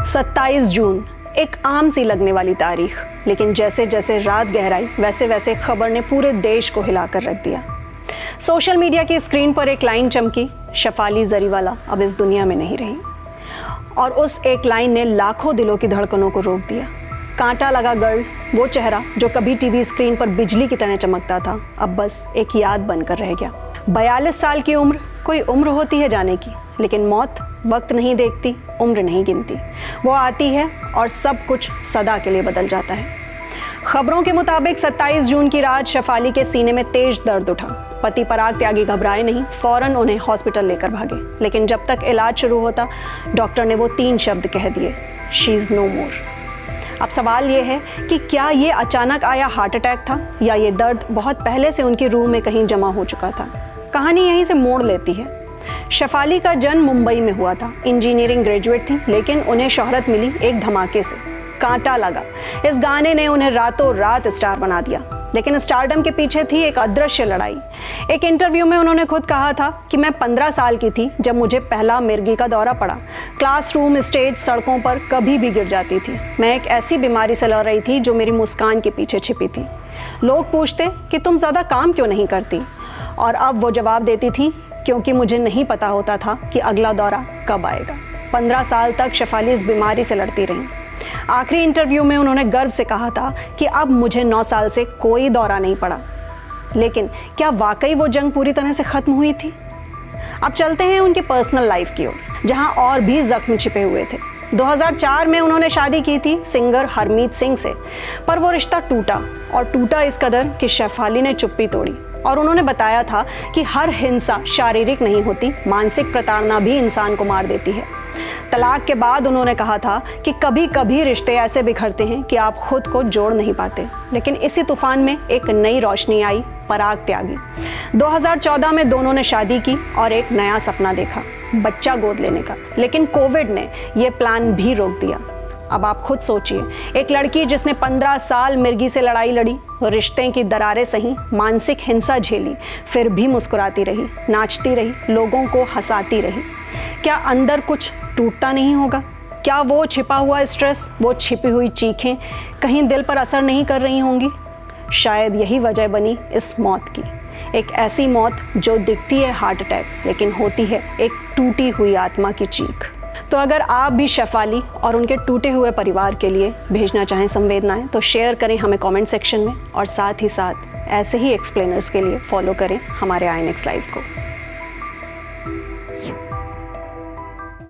27 जून, एक आम सी लगने वाली तारीख, लेकिन जैसे जैसे रात गहराई वैसे वैसे खबर ने पूरे देश को हिलाकर रख दिया। सोशल मीडिया की स्क्रीन पर एक लाइन चमकी, शफाली जरीवाला अब इस दुनिया में नहीं रही। और उस एक लाइन ने लाखों दिलों की धड़कनों को रोक दिया। कांटा लगा गर्ल, वो चेहरा जो कभी टीवी स्क्रीन पर बिजली की तरह चमकता था, अब बस एक याद बनकर रह गया। 42 साल की उम्र, कोई उम्र होती है जाने की, लेकिन मौत वक्त नहीं देखती, उम्र नहीं गिनती। वो आती है और सब कुछ सदा के लिए बदल जाता है। खबरों के मुताबिक 27 जून की रात शफाली के सीने में तेज दर्द उठा। पति पराग त्यागी घबराए नहीं, फौरन उन्हें हॉस्पिटल लेकर भागे। लेकिन जब तक इलाज शुरू होता, डॉक्टर ने वो 3 शब्द कह दिए, शी इज़ नो मोर। अब सवाल ये है कि क्या ये अचानक आया हार्ट अटैक था, या ये दर्द बहुत पहले से उनकी रूह में कहीं जमा हो चुका था। कहानी यहीं से मोड़ लेती है। शफाली का जन्म मुंबई में हुआ था। इंजीनियरिंग ग्रेजुएट थी, लेकिन उन्हें शोहरत मिली एक धमाके से। कांटा लगा, इस गाने ने उन्हें रातों रात स्टार बना दिया। लेकिन स्टारडम के पीछे थी एक अदृश्य लड़ाई। एक इंटरव्यू में उन्होंने खुद कहा था कि मैं 15 साल की थी जब मुझे पहला मिर्गी का दौरा पड़ा। क्लासरूम, स्टेज, सड़कों पर कभी भी गिर जाती थी। मैं एक ऐसी बीमारी से लड़ रही थी जो मेरी मुस्कान के पीछे छिपी थी। लोग पूछते कि तुम ज़्यादा काम क्यों नहीं करती, और अब वो जवाब देती थी, क्योंकि मुझे नहीं पता होता था कि अगला दौरा कब आएगा। 15 साल तक शफाली इस बीमारी से लड़ती रही। आखिरी इंटरव्यू में उन्होंने गर्व से कहा था कि अब मुझे 9 साल से कोई दौरा नहीं पड़ा। लेकिन क्या वाकई वो जंग पूरी तरह से खत्म हुई थी? अब चलते हैं उनकी पर्सनल लाइफ की ओर, जहां और भी जख्म छिपे हुए थे। 2004 में उन्होंने शादी की थी सिंगर हरमीत सिंह से, पर वो रिश्ता टूटा, और टूटा इस कदर कि शफाली ने चुप्पी तोड़ी। और उन्होंने बताया था कि हर हिंसा शारीरिक नहीं होती, मानसिक प्रताड़ना भी इंसान को मार देती है। तलाक के बाद उन्होंने कहा था कि कभी कभी रिश्ते ऐसे बिखरते हैं कि आप खुद को जोड़ नहीं पाते। लेकिन इसी तूफान में एक नई रोशनी आई, पराग त्यागी। 2014 में दोनों ने शादी की और एक नया सपना देखा, बच्चा गोद लेने का। लेकिन कोविड ने यह प्लान भी रोक दिया। अब आप खुद सोचिए, एक लड़की जिसने 15 साल मिर्गी से लड़ाई लड़ी, रिश्ते की दरारें सही, मानसिक हिंसा झेली, फिर भी मुस्कुराती रही, नाचती रही, लोगों को हंसाती रही। क्या अंदर कुछ टूटता नहीं होगा? क्या वो छिपा हुआ स्ट्रेस, वो छिपी हुई चीखें कहीं दिल पर असर नहीं कर रही होंगी? शायद यही वजह बनी इस मौत की। एक ऐसी मौत जो दिखती है हार्ट अटैक, लेकिन होती है एक टूटी हुई आत्मा की चीख। तो अगर आप भी शफाली और उनके टूटे हुए परिवार के लिए भेजना चाहें संवेदनाएं, तो शेयर करें हमें कमेंट सेक्शन में, और साथ ही साथ ऐसे ही एक्सप्लेनर्स के लिए फॉलो करें हमारे INX लाइव को।